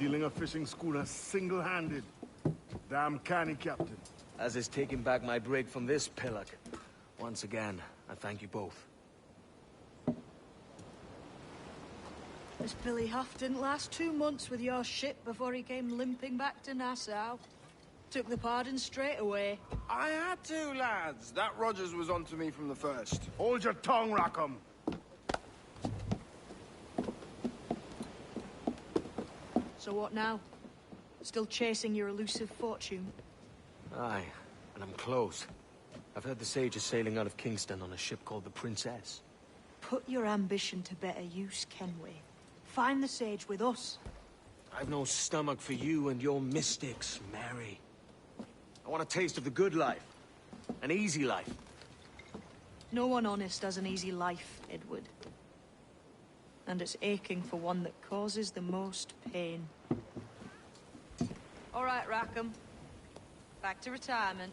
stealing a fishing schooner single-handed. Damn canny, Captain. As is taking back my brig from this pillock. Once again, I thank you both. This Billy Huff didn't last 2 months with your ship before he came limping back to Nassau. Took the pardon straight away. I had to, lads. That Rogers was onto me from the first. Hold your tongue, Rackham. So what now? Still chasing your elusive fortune? Aye, and I'm close. I've heard the Sage is sailing out of Kingston on a ship called the Princess. Put your ambition to better use, Kenway. Find the Sage with us. I've no stomach for you and your mystics, Mary. I want a taste of the good life. An easy life. No one honest has an easy life, Edward. And it's aching for one that causes the most pain. All right, Rackham. Back to retirement.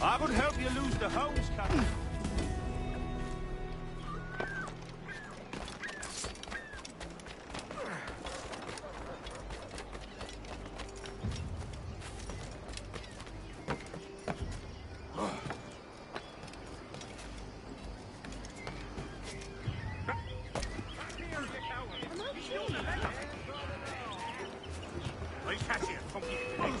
I would help you lose the hose, Captain. I catch you. Come here.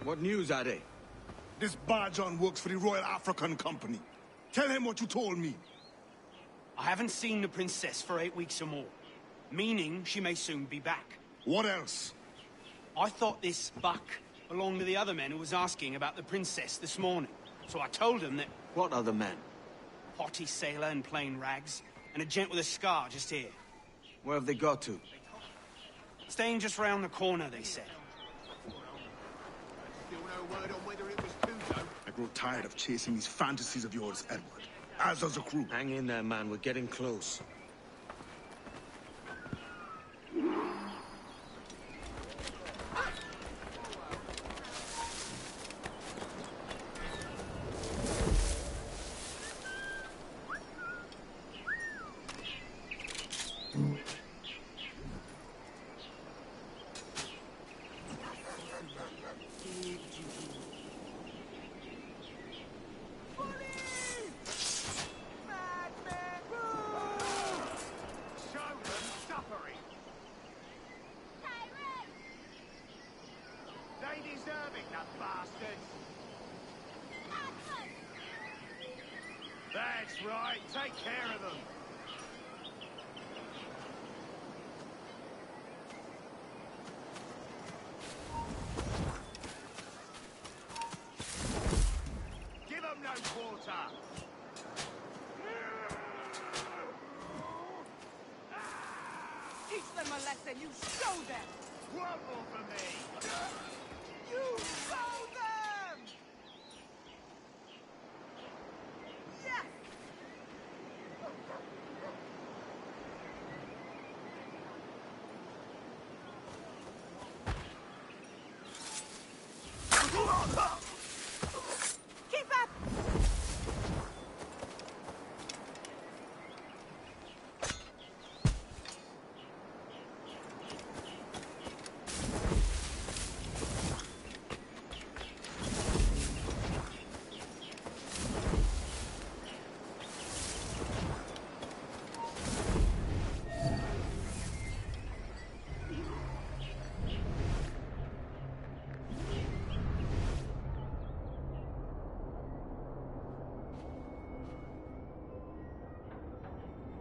What news are they? This Barjon works for the Royal African Company. Tell him what you told me. I haven't seen the princess for 8 weeks or more, meaning she may soon be back. What else? I thought this buck belonged to the other men who was asking about the princess this morning. So I told him that... What other men? Potty sailor in plain rags, and a gent with a scar just here. Where have they got to? Staying just round the corner, they said. I grow tired of chasing these fantasies of yours, Edward. As does the crew. Hang in there, man. We're getting close. That's right. Take care of them. Give them no quarter. Teach them a lesson, you show them! One more for me. You show them! Yes!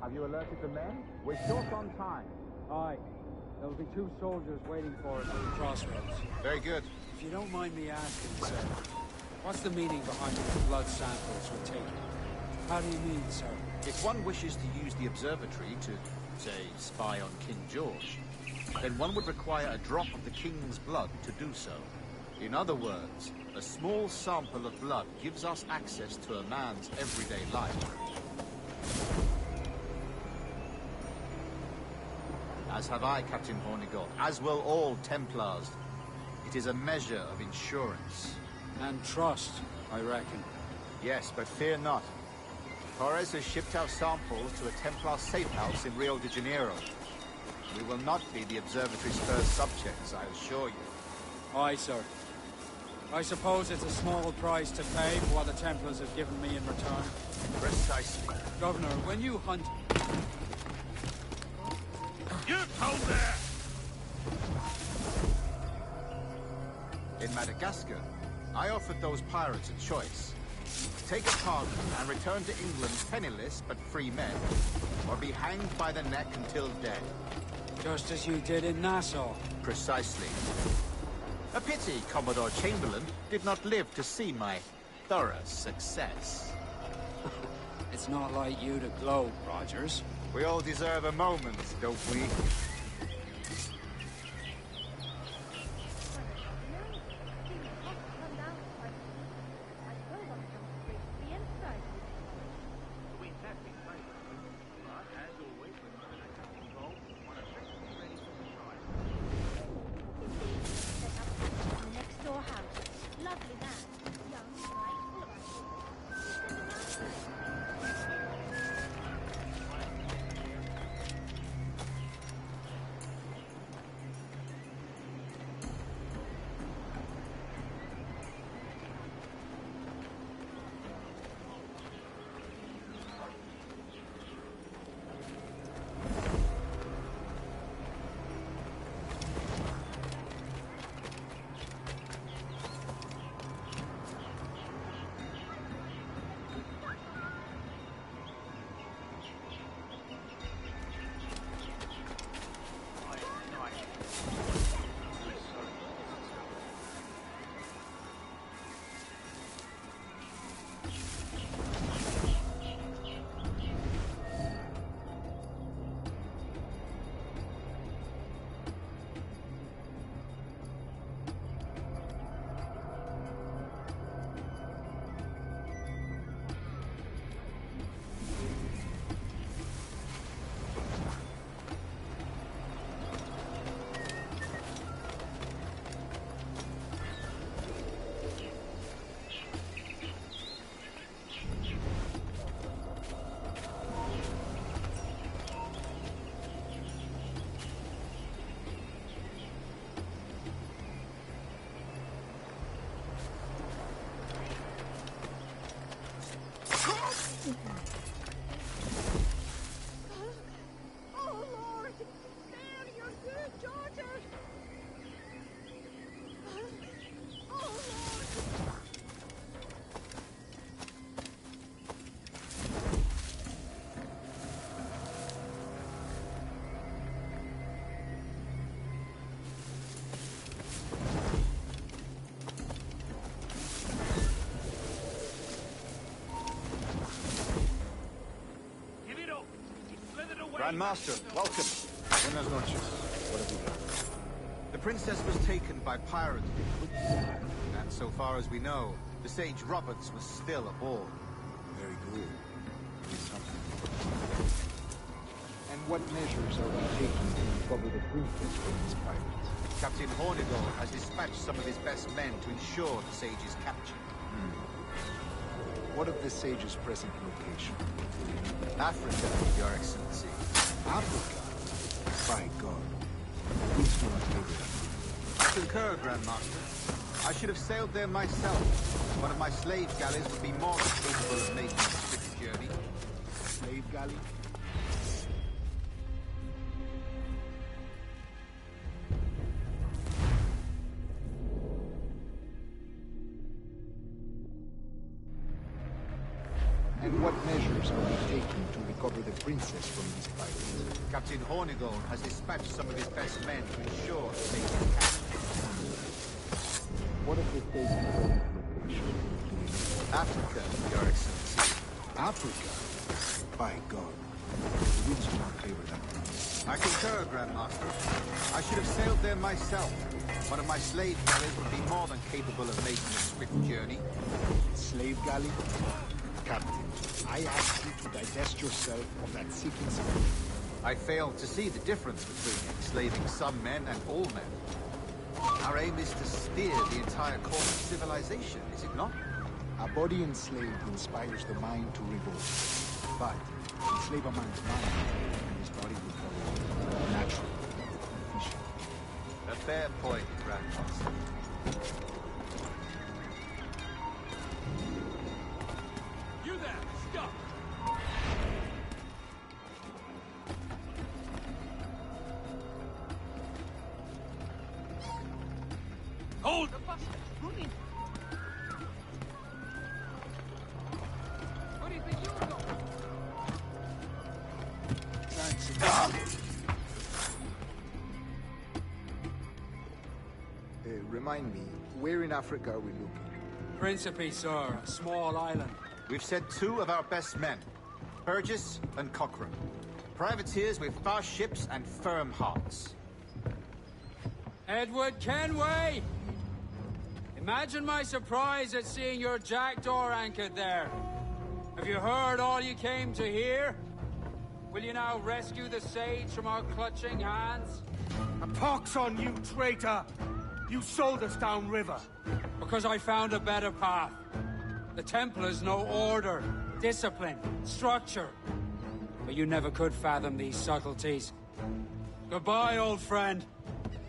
Have you alerted the men? We're short on time. Aye. There'll be 2 soldiers waiting for us at the crossroads. Very good. If you don't mind me asking, sir, what's the meaning behind these blood samples we're taking? How do you mean, sir? If one wishes to use the observatory to, say, spy on King George, then one would require a drop of the king's blood to do so. In other words, a small sample of blood gives us access to a man's everyday life. As have I, Captain Hornigold, as will all Templars. It is a measure of insurance. And trust, I reckon. Yes, but fear not. Torres has shipped our samples to a Templar safe house in Rio de Janeiro. We will not be the observatory's first subjects, I assure you. Aye, sir. I suppose it's a small price to pay for what the Templars have given me in return. Precisely. Governor, when you hunt... You hold there! In Madagascar, I offered those pirates a choice. Take a pardon and return to England penniless but free men, or be hanged by the neck until dead. Just as you did in Nassau. Precisely. A pity Commodore Chamberlain did not live to see my thorough success. It's not like you to gloat, Rogers. We all deserve a moment, don't we? Grandmaster, welcome. Buenas noches. What have you done? The princess was taken by pirates, and so far as we know, the Sage Roberts was still aboard. Very good. And what measures are we taking to recover the princess from these pirates? Captain Hornigold has dispatched some of his best men to ensure the Sage's capture. What of the Sage's present location? Africa, Your Excellency. Africa? By God. Please do not give it up. I concur, Grandmaster. I should have sailed there myself. One of my slave galleys would be more than capable of making the swift journey. Slave galley? And what measures are we taking to recover the princess from these pirates. Captain Hornigold has dispatched some of his best men to ensure safe capture. What of the state's current location? Africa, Your Excellency. Africa? By God. The winds do not favor that place. I concur, Grandmaster. I should have sailed there myself. One of my slave galleys would be more than capable of making a swift journey. Slave galley? Captain, I ask you to divest yourself of that seeking spirit. I fail to see the difference between enslaving some men and all men. Our aim is to steer the entire course of civilization, is it not? A body enslaved inspires the mind to revolt. But enslave a man's mind, and his body will follow naturally, efficiently. A fair point, Grandmaster. You there! Stop! Hold! The bus is running. Where do you think you're going? Remind me, where in Africa are we looking? Principe, sir, a small island. We've sent 2 of our best men, Burgess and Cochrane. Privateers with fast ships and firm hearts. Edward Kenway! Imagine my surprise at seeing your jackdaw anchored there. Have you heard all you came to hear? Will you now rescue the sage from our clutching hands? A pox on you, traitor! You sold us downriver. Because I found a better path. The Templars know order, discipline, structure. But you never could fathom these subtleties. Goodbye, old friend.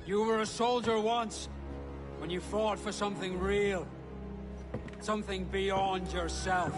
You were a soldier once, when you fought for something real. Something beyond yourself.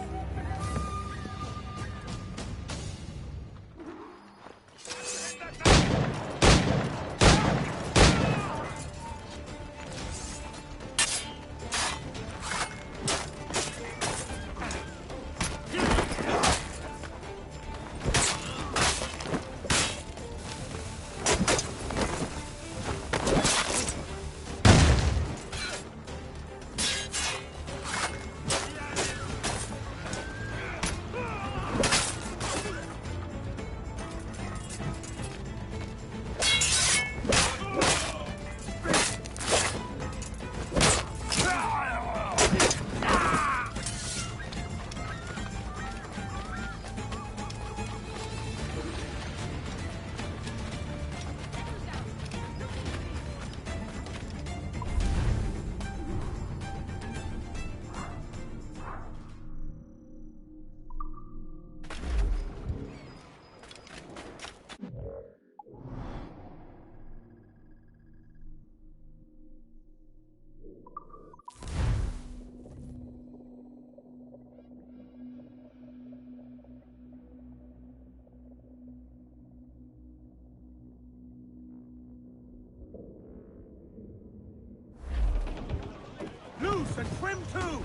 Loose and trim too!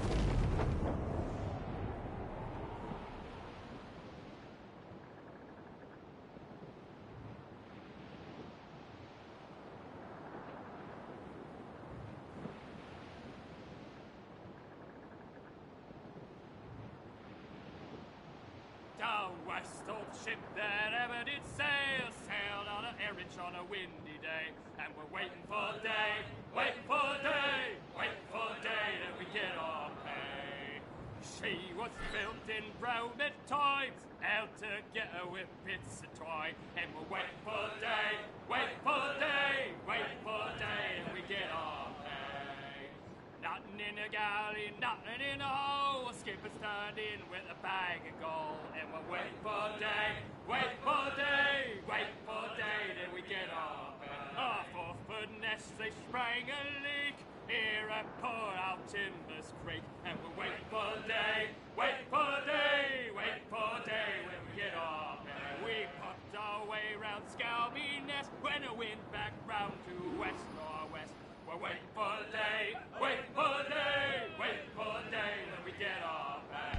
Down west, old ship that ever did sail, sailed on an errand on a windy day, and we're waiting for day, waiting for day, waiting for day that we get our pay. She was built in Roman times, out together with bits of twine, and we're waiting for day, waiting for day, waiting for day that we get our pay. Nothing in the galley, nothing in the hole. Skipper's turned in with a bag of gold. And we're waiting for day, waiting for day, waiting for day, then we get our pay. Our 4-foot nest, they sprang a leak here at Port Out Timbers Creek. And we're waiting for day, waiting for day, waiting for day, when we get our pay. We popped our way round Scalby Nest when the wind back round to west-northwest. We're waiting for the day, waiting for the day, waiting for the day when we get our pay.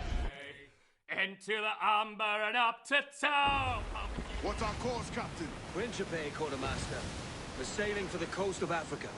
into the amber and up to town. What's our course, Captain? Principe, Quartermaster. We're sailing for the coast of Africa.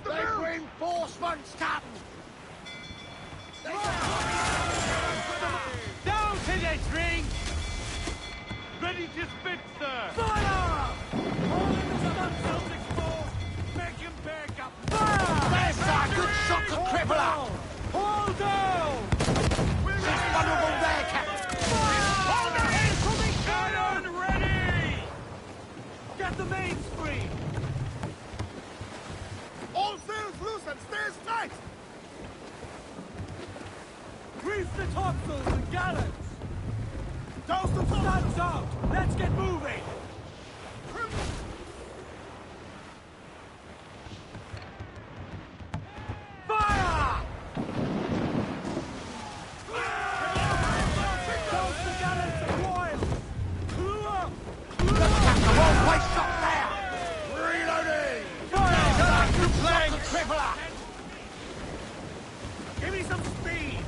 They've reinforcements, Captain! Down to the ring! Ready to spit, sir! Fire! All in the stunsails exposed! Make him back up! Fire! There's a good shot to cripple her! Hold down! She's vulnerable there, Captain! Hold the head coming! Cannon ready! Get the mains free! All sails loose and stays tight! Grease the topsails and gallants! Toast the sun's out! Let's get moving! Fire! Toast the gallants and royals! Clue up! Clue up! The wrong way shot there! Reloading! Fire! Good shot to cripple her! Give me some speed!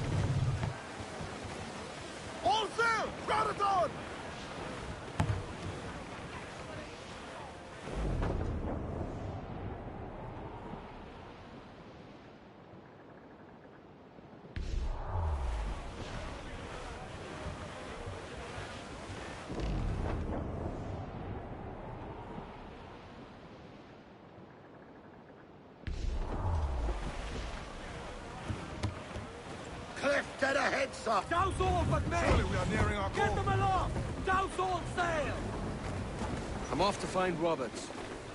All sail! Crowd it on! Cliff dead ahead, sir! Douse all but me! Surely we are nearing our Get goal. them aloft! Douse all sail! I'm off to find Roberts.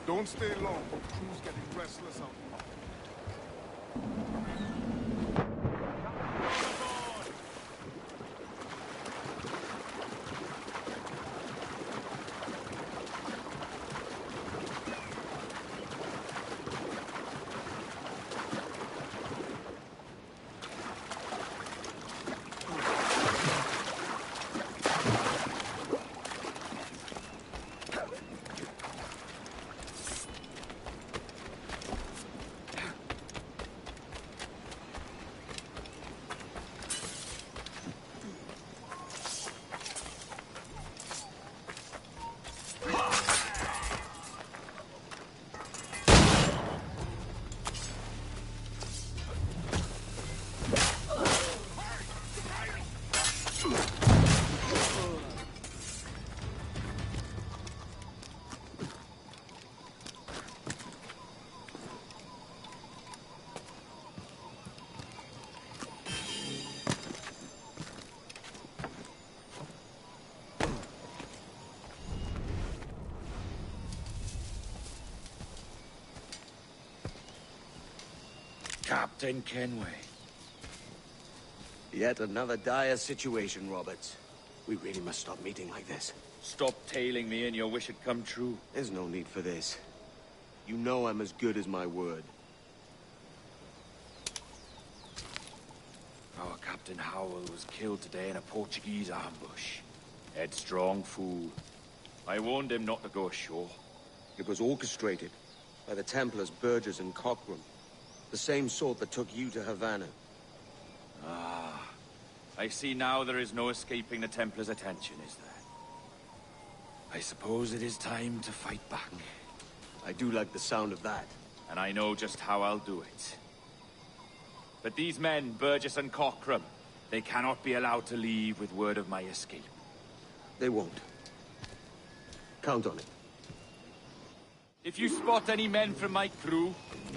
Don't stay long. Crew's getting restless out here. Captain Kenway. Yet another dire situation, Roberts. We really must stop meeting like this. Stop tailing me and your wish had come true. There's no need for this. You know I'm as good as my word. Our Captain Howell was killed today in a Portuguese ambush. Headstrong fool. I warned him not to go ashore. It was orchestrated by the Templars Burgess and Cockram. The same sort that took you to Havana. Ah. I see now there is no escaping the Templars' attention, is there? I suppose it is time to fight back. I do like the sound of that. And I know just how I'll do it. But these men, Burgess and Cockram, they cannot be allowed to leave with word of my escape. They won't. Count on it. If you spot any men from my crew,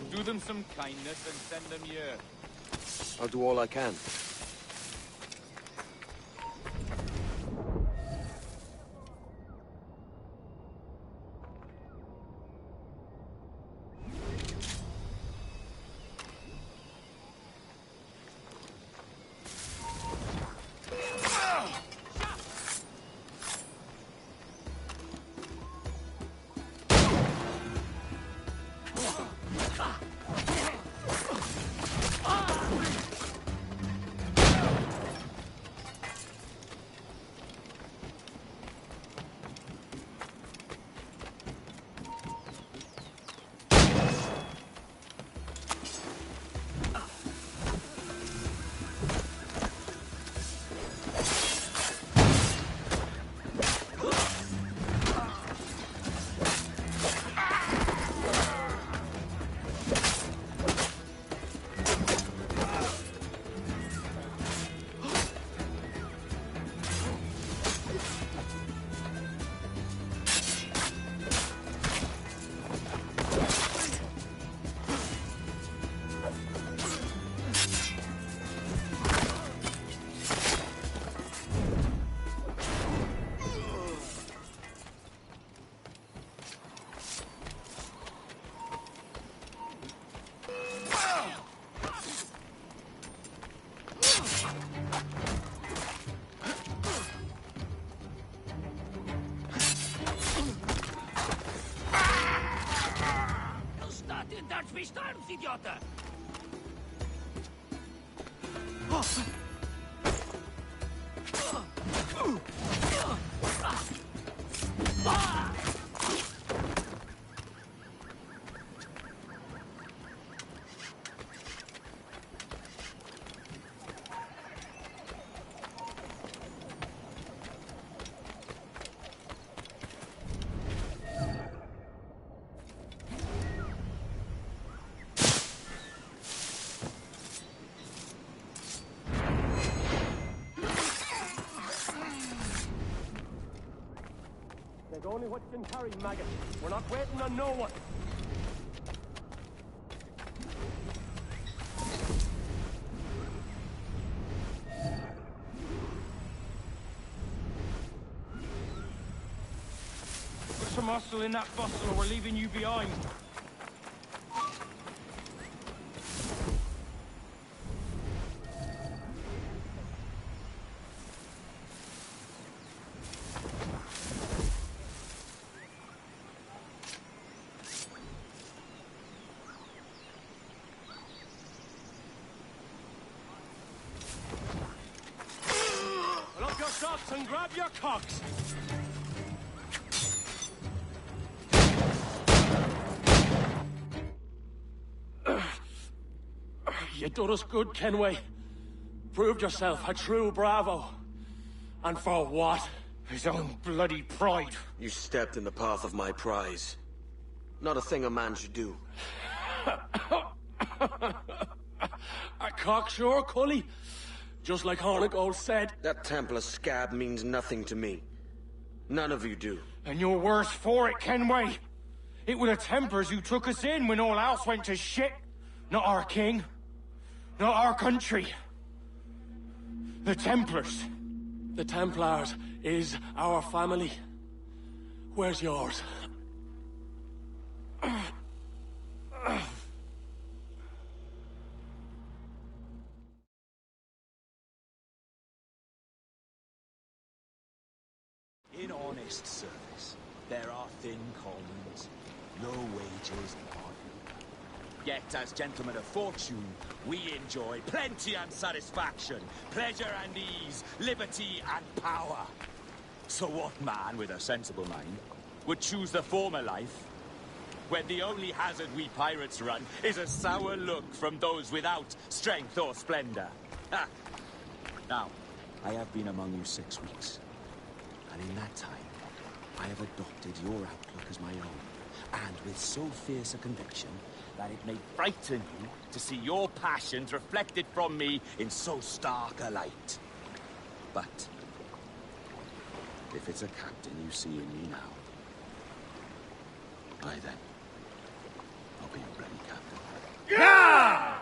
do them some kindness and send them here. I'll do all I can. Idiota! There's only what you can carry, maggot. We're not waiting on no one. Put some muscle in that bustle or we're leaving you behind. And grab your cocks! You done us good, Kenway. Proved yourself a true bravo. And for what? His own bloody pride. You stepped in the path of my prize. Not a thing a man should do. A cocksure, Cully. Just like Hornigold said. That Templar scab means nothing to me. None of you do. And you're worse for it, Kenway. It were the Templars who took us in when all else went to shit. Not our king. Not our country. The Templars. The Templars is our family. Where's yours? In honest service, there are thin commons, no wages none. Yet, as gentlemen of fortune, we enjoy plenty and satisfaction, pleasure and ease, liberty and power. So what man with a sensible mind would choose the former life, when the only hazard we pirates run is a sour look from those without strength or splendor? Ha! Now, I have been among you 6 weeks. And in that time, I have adopted your outlook as my own, and with so fierce a conviction that it may frighten you to see your passions reflected from me in so stark a light. But if it's a captain you see in me now, why then, for you, bloody captain. Yeah!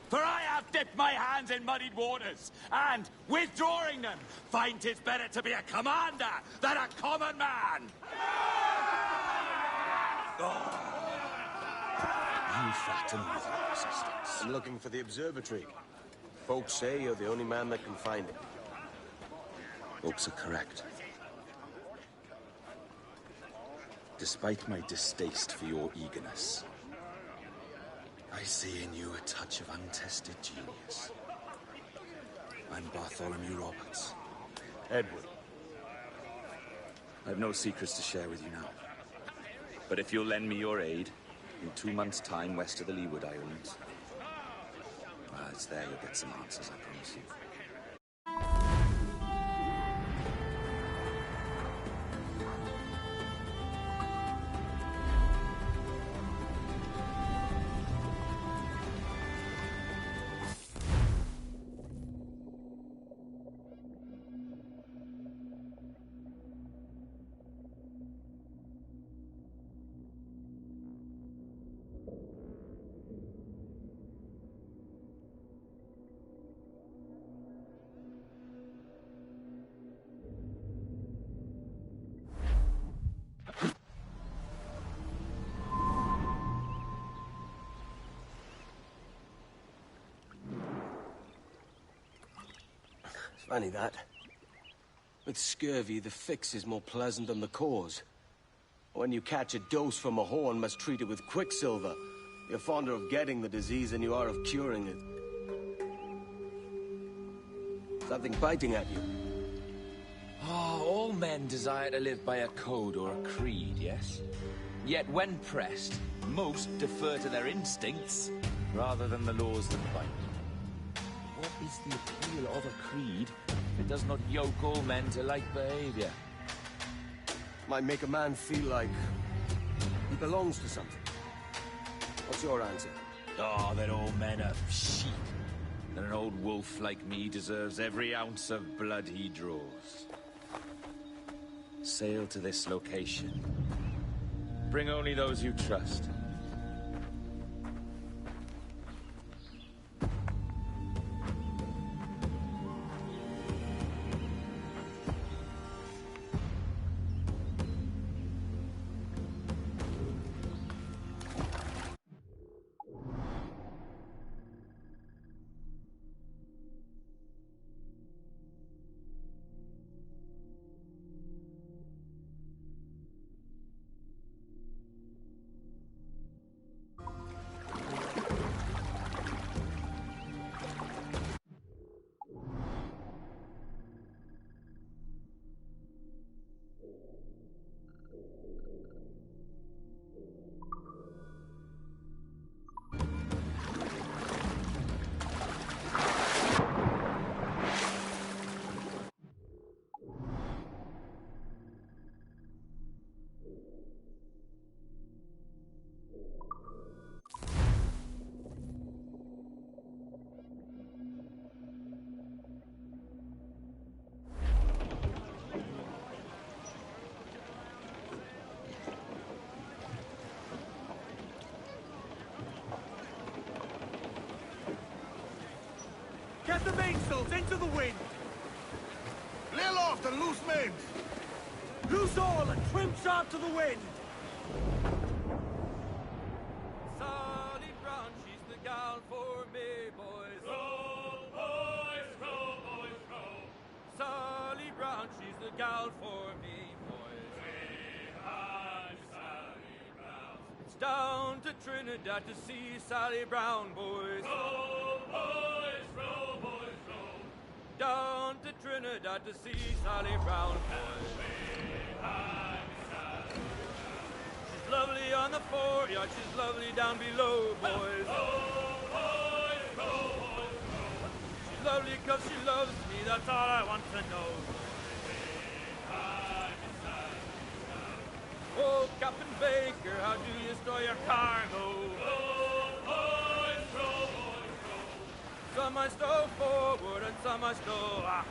For I have dipped my hands in muddied waters, and, withdrawing them, find 'tis better to be a commander than a common man! You fat and wither resistance. I'm looking for the observatory. Folks say you're the only man that can find it. Folks are correct. Despite my distaste for your eagerness, I see in you a touch of untested genius. I'm Bartholomew Roberts. Edward. I've no secrets to share with you now. But if you'll lend me your aid, in 2 months' time west of the Leeward Islands, well, it's there you'll get some answers, I promise you. Funny that. With scurvy, the fix is more pleasant than the cause. When you catch a dose from a horn, must treat it with quicksilver. You're fonder of getting the disease than you are of curing it. Something biting at you. Ah, all men desire to live by a code or a creed, yes? Yet when pressed, most defer to their instincts rather than the laws that bind. What is the appeal of a creed if it does not yoke all men to like behavior? Might make a man feel like he belongs to something. What's your answer? Oh, that all men are sheep. That an old wolf like me deserves every ounce of blood he draws. Sail to this location. Bring only those you trust. Get the mainsails into the wind! Lay aloft and loose mains! Loose all and trim sharp to the wind! Sally Brown, she's the gal for me, boys. Row, boys, row, boys, row. Sally Brown, she's the gal for me, boys. Hey, Sally Brown. It's down to Trinidad to see Sally Brown, boys. Row, boys, row, boys, row. Down to Trinidad to see Sally Brown, boys. She's lovely on the foreyard, she's lovely down below, boys. She's lovely 'cause she loves me, that's all I want to know. Oh, Captain Baker, how do you store your cargo? Some I stow forward and some I stow after.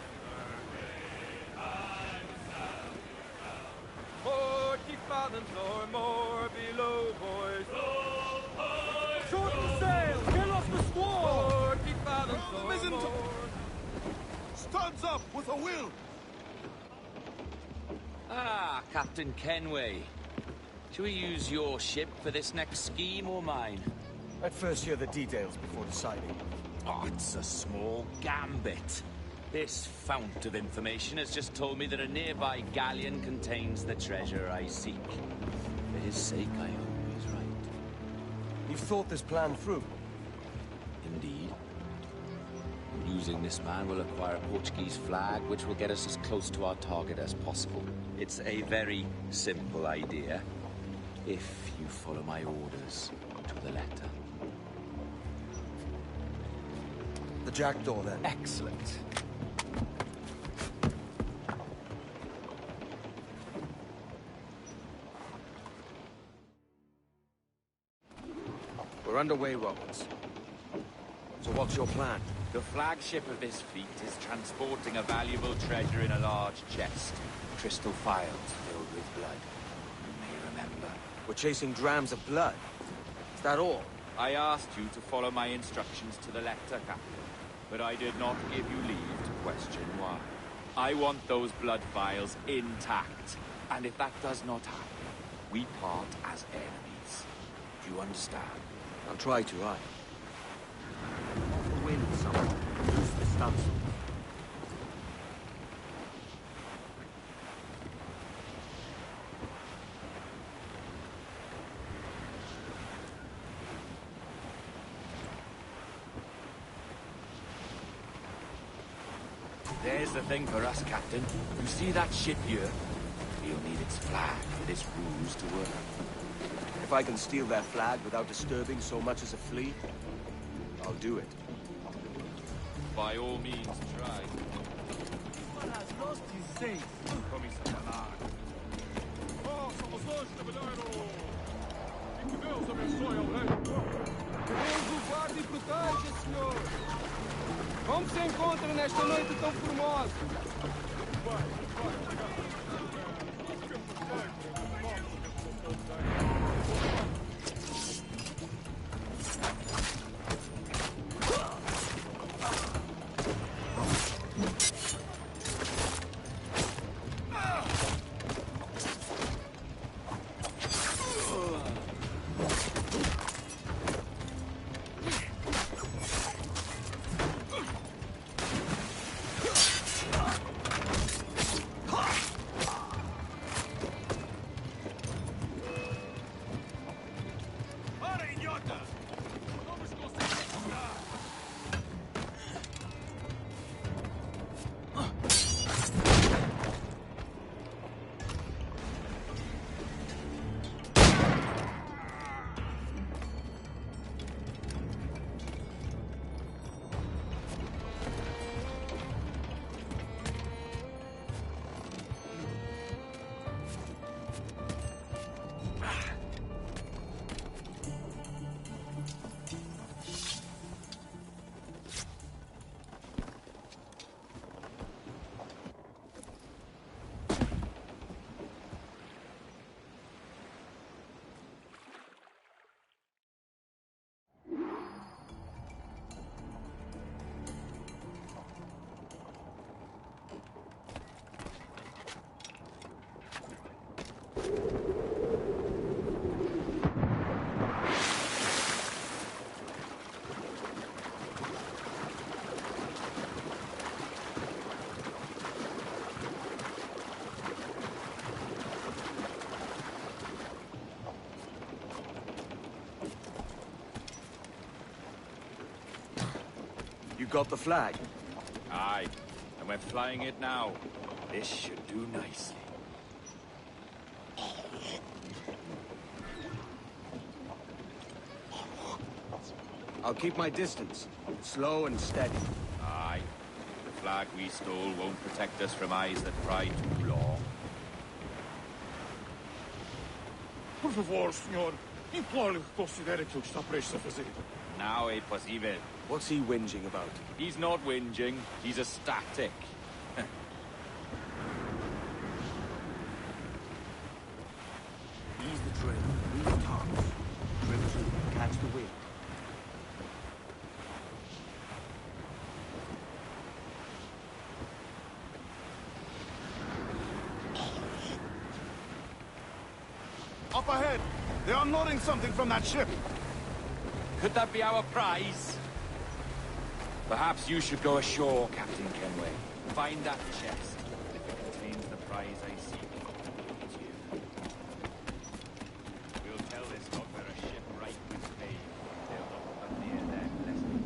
40 40 fathoms or more below, boys. Short the sail! Get off the squall! 40 fathoms or more. Studs up with a will! Ah, Captain Kenway. Shall we use your ship for this next scheme or mine? I'd first hear the details before deciding. Oh, it's a small gambit. This fount of information has just told me that a nearby galleon contains the treasure I seek. For his sake, I hope he's right. You've thought this plan through? Indeed. Using this man, we'll acquire a Portuguese flag, which will get us as close to our target as possible. It's a very simple idea, if you follow my orders to the letter. The jackdaw, then. Excellent. We're underway, Roberts. So what's your plan? The flagship of this fleet is transporting a valuable treasure in a large chest. Crystal phials filled with blood. You may remember. We're chasing drams of blood. Is that all? I asked you to follow my instructions to the letter, Captain, but I did not give you leave to question why. I want those blood vials intact, and if that does not happen, we part as enemies. Do you understand? I'll try to, aye. Off the wind, someone. Loose the stunsail. There's the thing for us, Captain. You see that ship here? We'll need its flag for this ruse to work. If I can steal their flag without disturbing so much as a flea, I'll do it. By all means, try. One has lost his safe. Oh, somos longe, trabalheiro! E que Deus abençoe ao rei. Que Deus o guarde e proteja, senhor. Como se encontra nesta noite tão formosa? You got the flag? Aye, and we're flying it now. This should do nicely. I'll keep my distance. Slow and steady. Aye. The flag we stole won't protect us from eyes that pry too long. Por favor, senhor. Imploro que considere que o que está prestes a fazer. Now é possível. What's he whinging about? He's not whinging. He's ecstatic. ahead. They're unloading something from that ship. Could that be our prize? Perhaps you should go ashore, Captain Kenway. Find that chest. If it contains the prize I seek, it's you. We'll tell this lot where a ship right was made. They'll not come near them lest we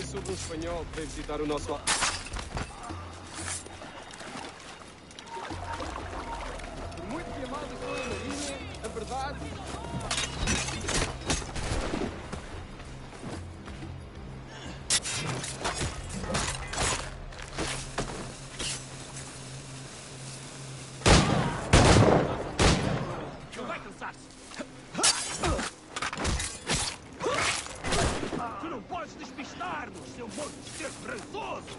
sobre um espanhol que veio visitar o nosso... Por muito que a malta estou na marinha, a verdade... Não vai cansar-se! Tu não podes despistar-nos, seu monte de ser preguiçoso!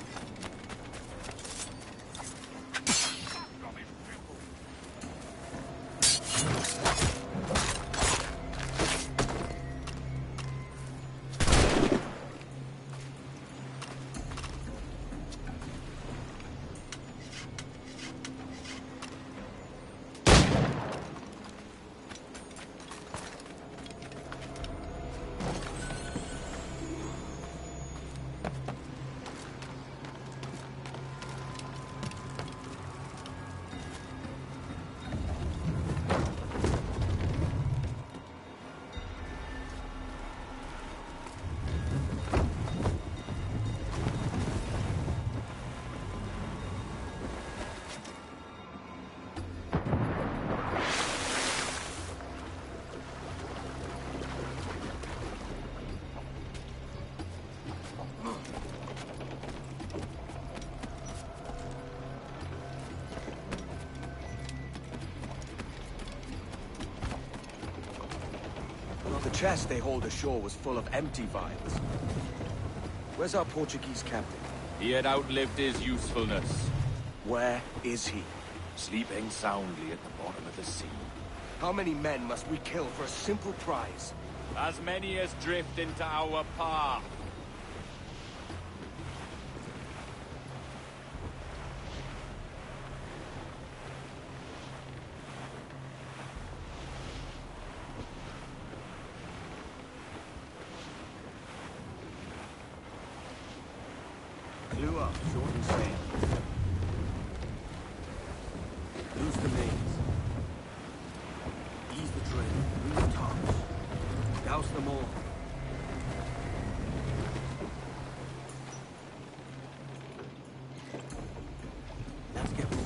The chest they hauled ashore was full of empty vials. Where's our Portuguese captain? He had outlived his usefulness. Where is he? Sleeping soundly at the bottom of the sea. How many men must we kill for a simple prize? As many as drift into our path. Clue up, short and sail. Loose the mains. Ease the train. Loose tops. Douse them all. Let's get moving.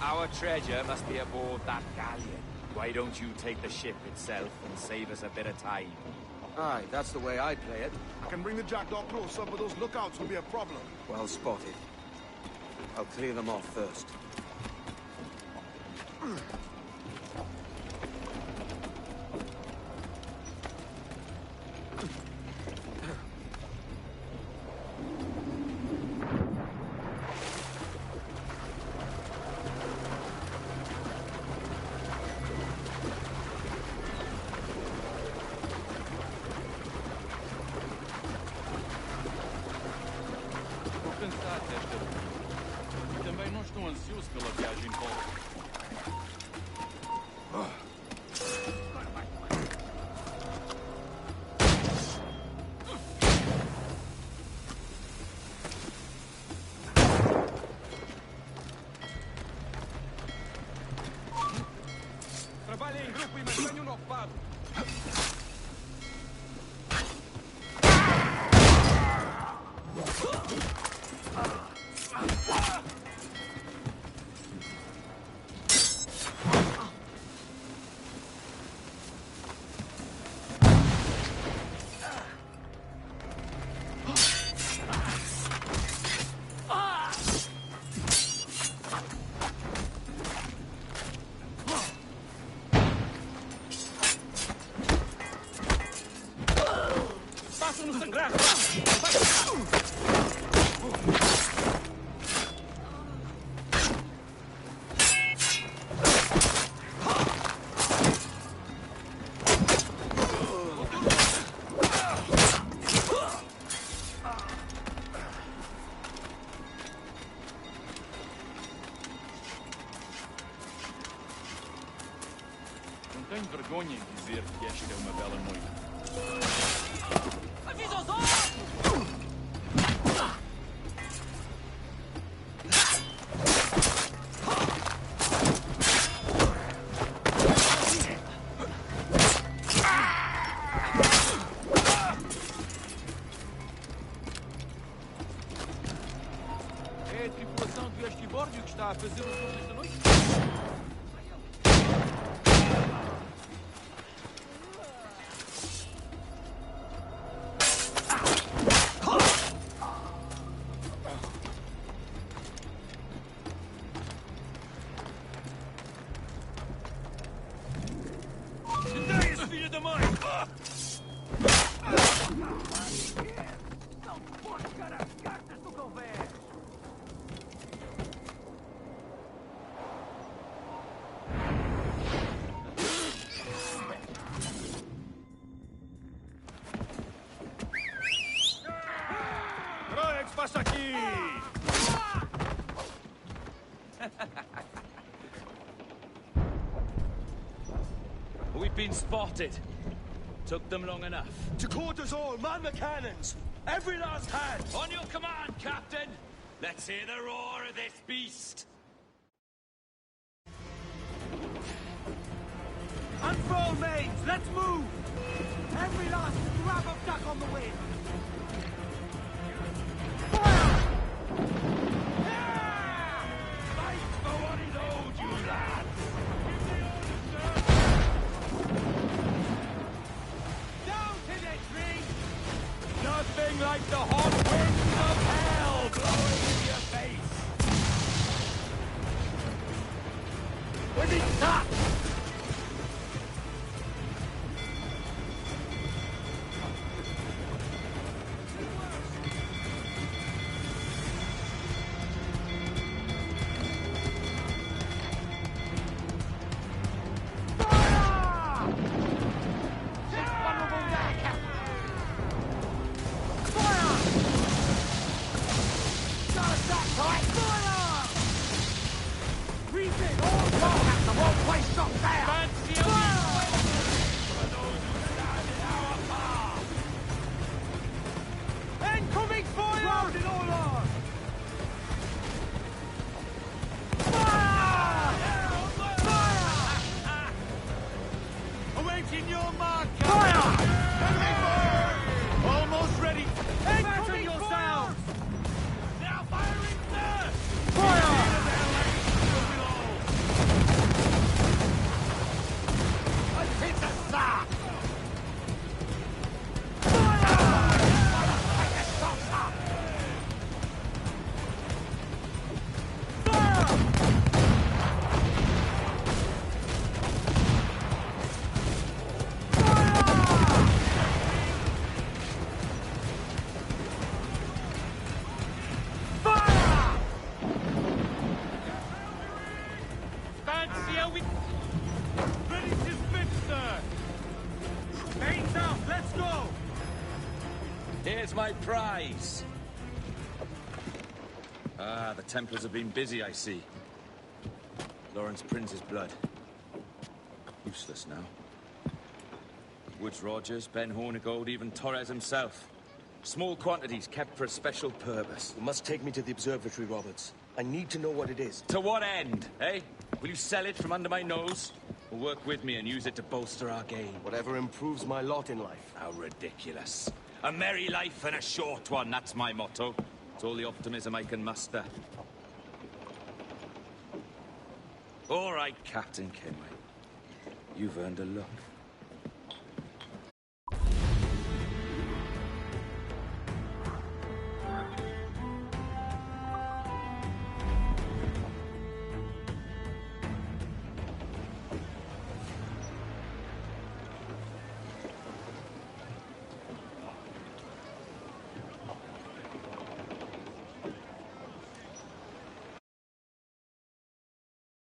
Our treasure must be aboard that galleon. Why don't you take the ship itself and save us a bit of time? Aye, that's the way I play it. I can bring the jackdaw closer, but those lookouts will be a problem. Well spotted. I'll clear them off first. Estou ansioso pela viagem de volta. Trabalhem em grupo e mantenham-no ocupado. Façam-no sangrar! Não tenho vergonha em dizer que esta é uma bela noite. Avisa os outros! É a tripulação do Estibórdio que está a fazer o jogo desta noite? Ideias, filha da mãe! Não pode cara cartas do convés! Olha o que se passa aqui! We've been spotted. Took them long enough. To quarters all, man the cannons! Every last hand! On your command, Captain! Let's hear the roar of this beast! Unfurl mains, let's move! Every last grab of duck on the wind! Fire! Fight for what is owed, you lads! Down to the tree! Nothing like the hot winds of hell blowing in your face! We're being top! Incoming fire! Ground in all arms! Awaiting your mark! Fire! Enemy fire! Almost ready! Incoming yourselves! Now firing, sir! Fire! Hit the sack! Fancy how we... Ready to spin, sir! Mains out, let's go! Here's my prize. Ah, the Templars have been busy, I see. Lawrence Prince's blood. Useless now. Woods Rogers, Ben Hornigold, even Torres himself. Small quantities kept for a special purpose. You must take me to the observatory, Roberts. I need to know what it is. To what end, eh? Will you sell it from under my nose? Or work with me and use it to bolster our gain? Whatever improves my lot in life. How ridiculous. A merry life and a short one, that's my motto. It's all the optimism I can muster. All right, Captain Kenway. You've earned a look.